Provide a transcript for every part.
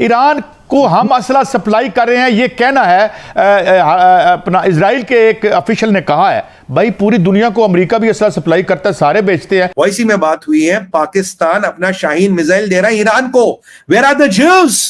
Iran को हम असला सप्लाई कर रहे हैं, ये कहना है अपना इजराइल के एक ऑफिशियल ने कहा है। भाई पूरी दुनिया को अमेरिका भी असला सप्लाई करता है, सारे बेचते हैं। वैसी में बात हुई है, पाकिस्तान अपना शाहीन मिसाइल दे रहा है ईरान को। Where are the Jews?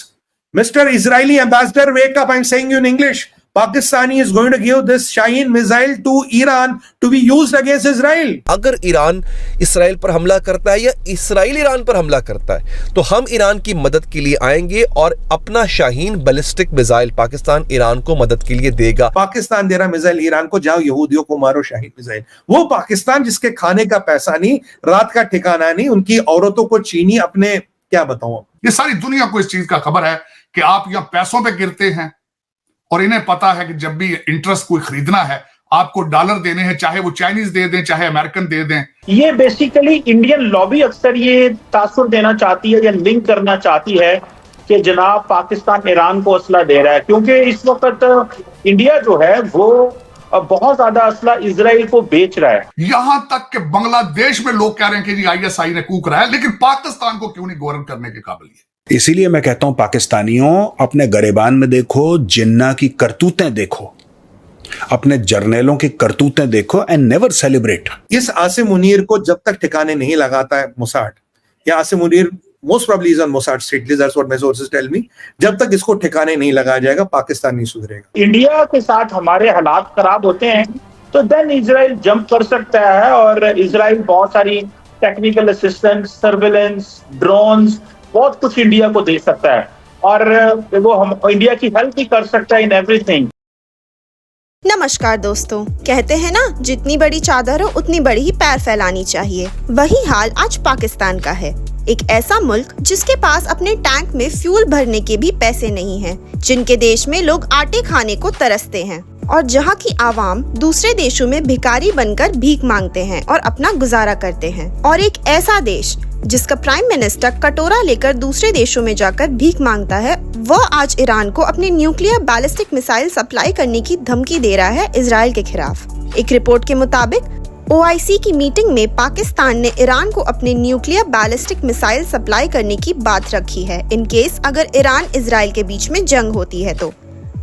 Mister Israeli ambassador, wake up, I am saying you in English. Pakistan is going to give this Shaheen missile to Iran to be used against Israel. अगर Iran Israel पर हमला करता है या Israel Iran पर हमला करता है तो हम ईरान की मदद के लिए आएंगे और अपना Shaheen ballistic missile Pakistan Iran को मदद के लिए देगा। पाकिस्तान दे रहा मिसाइल ईरान को, जाओ यहूदियों को मारो शाहीन मिसाइल। वो पाकिस्तान जिसके खाने का पैसा नहीं, रात का ठिकाना नहीं, उनकी औरतों को चीनी अपने, क्या बताऊं। ये सारी दुनिया को इस चीज का खबर है कि आप यहां पैसों पे गिरते हैं और इन्हें पता है कि जब भी इंटरेस्ट कोई खरीदना है आपको डॉलर देने हैं, चाहे वो चाइनीज दे दें चाहे अमेरिकन दे दें। ये बेसिकली इंडियन लॉबी अक्सर ये तासुर देना चाहती है या लिंक करना चाहती है कि जनाब पाकिस्तान ईरान को असला दे रहा है, क्योंकि इस वक्त इंडिया जो है वो बहुत ज्यादा असला इजराइल को बेच रहा है। यहां तक कि बांग्लादेश में लोग कह रहे हैं कि जी आईएसआई ने कूक रहा है, लेकिन पाकिस्तान को क्यों नहीं गवर्न करने के काबिल है। इसीलिए मैं कहता हूं पाकिस्तानियों, अपने गरेबान में देखो, जिन्ना की करतूतें देखो, अपने जर्नैलों की करतूतें देखो एंड नेवर सेलिब्रेट। इस आसिम मुनीर को जब तक ठिकाने नहीं लगाता है मोसाड, या Asim Munir most probably is on Mossad street, that's what my sources tell me, जब तक इसको ठिकाने नहीं लगाया जाएगा पाकिस्तान नहीं सुधरेगा। इंडिया के साथ हमारे हालात खराब होते हैं तो देन इजराइल जंप कर सकता है और इजराइल बहुत सारी टेक्निकल असिस्टेंस, सर्विलेंस, ड्रोन्स, बहुत कुछ इंडिया को दे सकता है और वो हम इंडिया की हेल्प भी कर सकता है इन एवरीथिंग। नमस्कार दोस्तों, कहते हैं ना जितनी बड़ी चादर हो उतनी बड़ी ही पैर फैलानी चाहिए। वही हाल आज पाकिस्तान का है, एक ऐसा मुल्क जिसके पास अपने टैंक में फ्यूल भरने के भी पैसे नहीं हैं, जिनके देश में लोग आटे खाने को तरसते हैं और जहां की आवाम दूसरे देशों में भिखारी बनकर भीख मांगते हैं और अपना गुजारा करते हैं। और एक ऐसा देश जिसका प्राइम मिनिस्टर कटोरा लेकर दूसरे देशों में जाकर भीख मांगता है, वह आज ईरान को अपनी न्यूक्लियर बैलिस्टिक मिसाइल सप्लाई करने की धमकी दे रहा है इजराइल के खिलाफ। एक रिपोर्ट के मुताबिक OIC की मीटिंग में पाकिस्तान ने ईरान को अपने न्यूक्लियर बैलिस्टिक मिसाइल सप्लाई करने की बात रखी है इन केस अगर ईरान इजराइल के बीच में जंग होती है तो।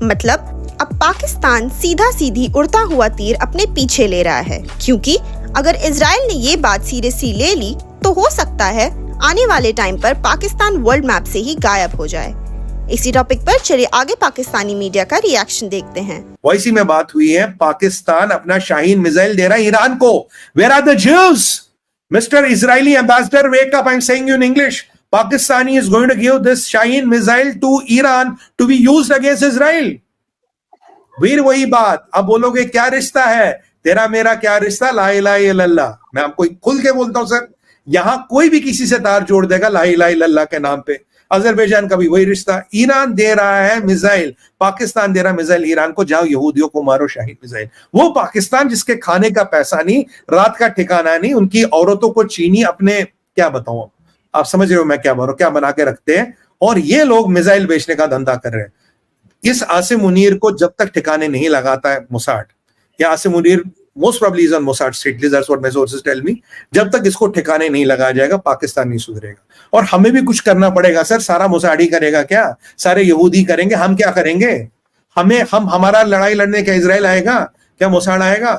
मतलब अब पाकिस्तान सीधा सीधी उड़ता हुआ तीर अपने पीछे ले रहा है, क्योंकि अगर इजराइल ने ये बात सीरियसली ले ली तो हो सकता है आने वाले टाइम पर पाकिस्तान वर्ल्ड मैप से ही गायब हो जाए। इसी टॉपिक पर चलिए आगे पाकिस्तानी मीडिया का रिएक्शन देखते हैं। वैसी में बात हुई है, पाकिस्तान अपना शाहीन मिसाइल दे रहा है ईरान को। Where are the Jews? Mister Israeli ambassador, wake up, I am saying you in English. Pakistan is going to give this Shaheen missile to Iran to be used against Israel. फिर वही बात, अब बोलोगे क्या रिश्ता है तेरा मेरा, क्या रिश्ता, ला इलाहा इल्लल्लाह। मैं आपको खुल के बोलता हूं सर, यहां कोई भी किसी से तार जोड़ देगा ला इलाहा इल्लल्लाह के नाम पे। अजरबैजान का भी वही रिश्ता। ईरान दे रहा है मिसाइल, पाकिस्तान दे रहा मिसाइल ईरान को, जाओ यहूदियों को मारो शाहीन मिसाइल। वो पाकिस्तान जिसके खाने का पैसा नहीं, रात का ठिकाना नहीं, उनकी औरतों को चीनी अपने, क्या बताऊं, आप समझ रहे हो मैं क्या बोल रहा हूं, क्या बना के रखते हैं, और ये लोग मिसाइल बेचने का धंधा कर रहे हैं। इस आसिम मुनीर को जब तक ठिकाने नहीं लगाता है मोसाड, या Asim Munir most probably is on Mossad street, that's what my sources tell me, जब तक इसको ठिकाने नहीं लगाया जाएगा पाकिस्तान नहीं सुधरेगा। और हमें भी कुछ करना पड़ेगा सर। सारा मोसाड ही करेगा क्या? सारे यहूदी करेंगे? हम क्या करेंगे? हमारा लड़ाई लड़ने क्या इजराइल आएगा क्या? मोसाड आएगा?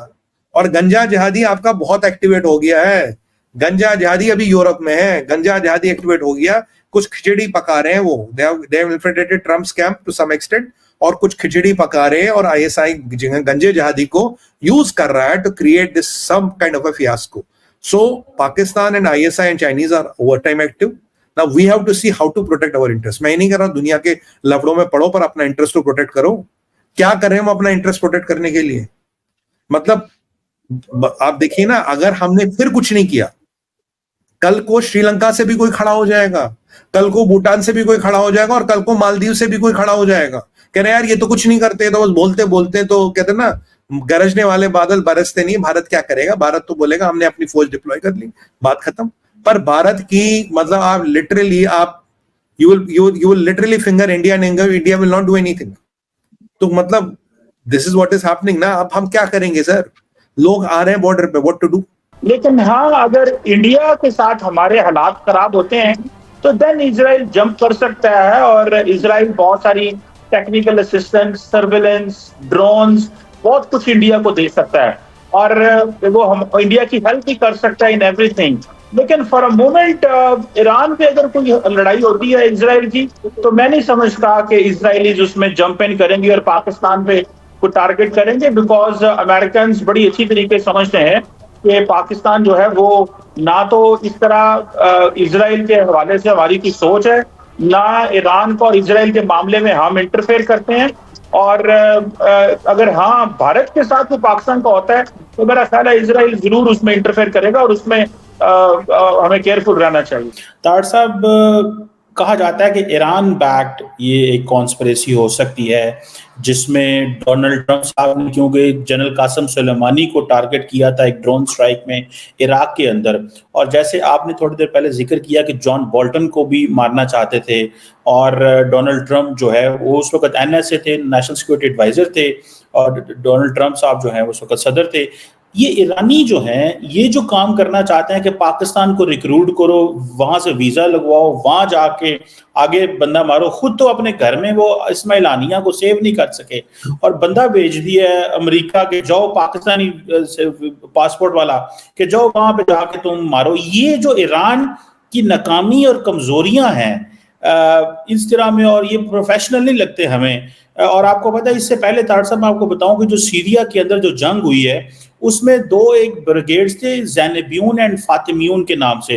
और गंजा जिहादी आपका बहुत एक्टिवेट हो गया है। गंजा जिहादी अभी यूरोप में है, गंजा जिहादी एक्टिवेट हो गया, कुछ खिचड़ी पका रहे हैं वो, they have infiltrated Trump's camp to some extent, और कुछ खिचड़ी पका रहे हैं और ISI गंजे जिहादी को यूज कर रहा है to create this some kind of a fiasco. So Pakistan and ISI and Chinese are over time active. Now we have to see how to protect our interest. मैं नहीं कर रहा दुनिया के लफड़ों में पड़ो, पर अपना इंटरेस्ट तो प्रोटेक्ट करो। क्या करें हम अपना इंटरेस्ट प्रोटेक्ट करने के लिए? मतलब आप देखिए ना, अगर हमने फिर कुछ नहीं किया, कल को श्रीलंका से भी कोई खड़ा हो जाएगा, कल को भूटान से भी कोई खड़ा हो जाएगा, और कल को मालदीव से भी कोई खड़ा हो जाएगा। कह रहे यार ये तो कुछ नहीं करते, तो बस बोलते बोलते, तो कहते ना गरजने वाले बादल बरसते नहीं। भारत क्या करेगा? भारत तो बोलेगा हमने अपनी फौज डिप्लॉय कर ली, बात खत्म। पर भारत की मतलब आप literally you will literally finger India and India will not do anything. तो मतलब this is what is happening ना। अब हम क्या करेंगे सर? लोग आ रहे हैं बॉर्डर पे, व्हाट टू डू। लेकिन हाँ, अगर इंडिया के साथ हमारे हालात खराब होते हैं तो देन इजराइल जंप कर सकता है और इजराइल बहुत सारी टेक्निकल असिस्टेंस, सर्विलेंस, ड्रोन्स, बहुत कुछ इंडिया को दे सकता है और वो हम इंडिया की हेल्प भी कर सकता है इन एवरीथिंग। लेकिन फॉर अ मोमेंट ईरान पे अगर कोई लड़ाई होती है इजराइल की, तो मैं नहीं समझता कि इजराइलीज उसमें जंप इन करेंगे और पाकिस्तान पे को टारगेट करेंगे, बिकॉज अमेरिकन बड़ी अच्छी तरीके से समझते हैं कि पाकिस्तान जो है वो ना तो इस तरह इजराइल के हवाले से हमारी की सोच है, ना ईरान को और इजराइल के मामले में हम इंटरफेयर करते हैं। और अगर हाँ भारत के साथ वो पाकिस्तान का होता है तो मेरा ख्याल है इजराइल जरूर उसमें इंटरफेयर करेगा और उसमें हमें केयरफुल रहना चाहिए। तार साहब, कहा जाता है कि ईरान बैक्ड ये एक कॉन्स्पिरेसी हो सकती है जिसमें डोनाल्ड ट्रंप साहब ने क्योंकि जनरल कासम सुलेमानी को टारगेट किया था एक ड्रोन स्ट्राइक में इराक के अंदर, और जैसे आपने थोड़ी देर पहले जिक्र किया कि जॉन बोल्टन को भी मारना चाहते थे और डोनाल्ड ट्रंप जो है वो उस वक्त NSA थे, नेशनल सिक्योरिटी एडवाइजर थे, और डोनाल्ड ट्रंप साहब जो है उस वक्त सदर थे। ये ईरानी जो हैं ये जो काम करना चाहते हैं कि पाकिस्तान को रिक्रूट करो, वहां से वीजा लगवाओ, वहां जाके आगे बंदा मारो, खुद तो अपने घर में वो इस्माइल हानिया को सेव नहीं कर सके और बंदा भेज दिया है अमेरिका के, जाओ पाकिस्तानी पासपोर्ट वाला कि जाओ वहां पे जाके तुम मारो। ये जो ईरान की नाकामी और कमजोरियां हैं इस तरह में, और ये प्रोफेशनल नहीं लगते हमें। और आपको पता है इससे पहले तार साहब मैं आपको बताऊं कि जो सीरिया के अंदर जो जंग हुई है उसमें एक ब्रिगेड्स थे ज़ैनबियून एंड फातिमियून के नाम से।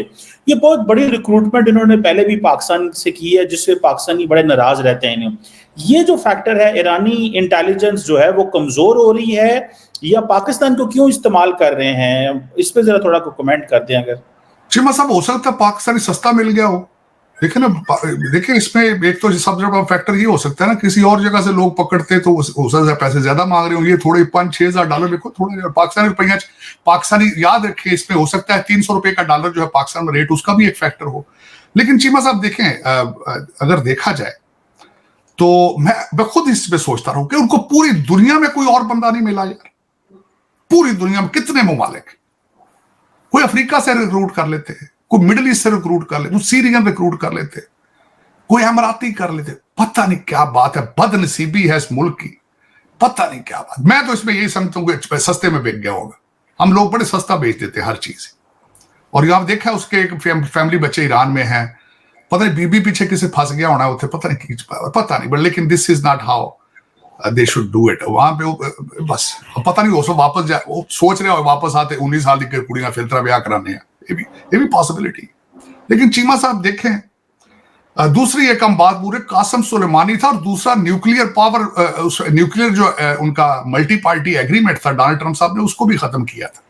ये बहुत बड़ी रिक्रूटमेंट इन्होंने पहले भी पाकिस्तान से की है, जिससे पाकिस्तानी बड़े नाराज रहते हैं इन्हें। ये जो फैक्टर है ईरानी इंटेलिजेंस जो है वो कमजोर हो रही है या पाकिस्तान को क्यों इस्तेमाल कर रहे हैं, इस पर जरा थोड़ा कमेंट कर दें अगर। चिमा साहब, हो सकता है पाकिस्तानी सस्ता मिल गया हो। देखिए ना, देखिए इसमें एक तो सबसे बड़ा फैक्टर ये हो सकता है ना, किसी और जगह से लोग पकड़ते तो हो सकता है पैसे ज्यादा मांग रहे होंगे, थोड़े $5,000-6,000 देखो, थोड़े पाकिस्तानी रुपया, पाकिस्तानी याद रखें इसमें हो सकता है $300 का डॉलर जो है पाकिस्तान में रेट, उसका भी एक फैक्टर हो। लेकिन चीमा साहब देखें, अगर देखा जाए तो मैं खुद इस पे सोचता रहूं कि उनको पूरी दुनिया में कोई और बंदा नहीं मिला यार। पूरी दुनिया में कितने ममालिक, कोई अफ्रीका से रिक्रूट कर लेते, कोई मिडिल ईस्ट से रिक्रूट कर लेते, सीरियन रिक्रूट कर लेते, कोई अमराती कर लेते। पता नहीं क्या बात है, बदनसीबी है इस मुल्क की, पता नहीं क्या बात। मैं तो इसमें यही समझता हूँ कि सस्ते में बिक गया होगा। हम लोग बड़े सस्ता बेच देते हर चीज। और यहाँ देखा उसके एक फैमिली बच्चे ईरान में हैं, पता नहीं बीबी पीछे किसी फंस गया होना उसे, पता नहीं, बट लेकिन this is not how they should do it. वहां पे बस पता नहीं वो वापस जाए, वो सोच रहे हो वापस आते 19 साल की कुड़ियां फिर तरह ब्याह कराने हैं, ये भी पॉसिबिलिटी। लेकिन चीमा साहब देखें, दूसरी एक हम बात पूरे कासम सुलेमानी था, और दूसरा न्यूक्लियर पावर, न्यूक्लियर जो उनका मल्टी पार्टी एग्रीमेंट था डोनाल्ड ट्रंप साहब ने उसको भी खत्म किया था।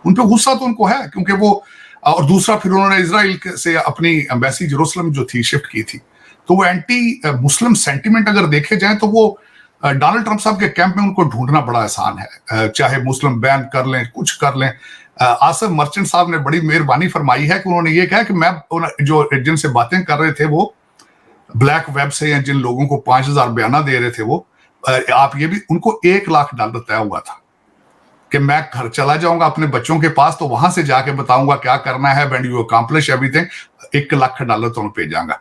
उन पर गुस्सा तो उनको है क्योंकि वो, और दूसरा फिर उन्होंने इजराइल से अपनी एम्बेसी जेरूसलम जो थी शिफ्ट की थी, तो वो एंटी मुस्लिम सेंटिमेंट अगर देखे जाए तो वो डोनाल्ड ट्रंप साहब के कैंप में उनको ढूंढना बड़ा आसान है, चाहे मुस्लिम बैन कर लें, कुछ कर लें। आसिफ मर्चेंट साहब ने बड़ी मेहरबानी फरमाई है कि उन्होंने ये कहा कि मैं जो जिनसे बातें कर रहे थे वो ब्लैक वेब से, या जिन लोगों को 5,000 बयाना दे रहे थे वो, आप ये भी, उनको $1,00,000 तय हुआ था कि मैं घर चला जाऊंगा अपने बच्चों के पास, तो वहां से जाके बताऊंगा क्या करना है, व्हेन यू अकम्प्लिश एवरीथिंग, $1,00,000 तो भेजांगा।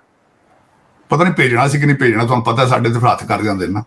पता नहीं भेजना सी कि नहीं भेजना, तो पता है साढ़े ते हथ कर जाते ना।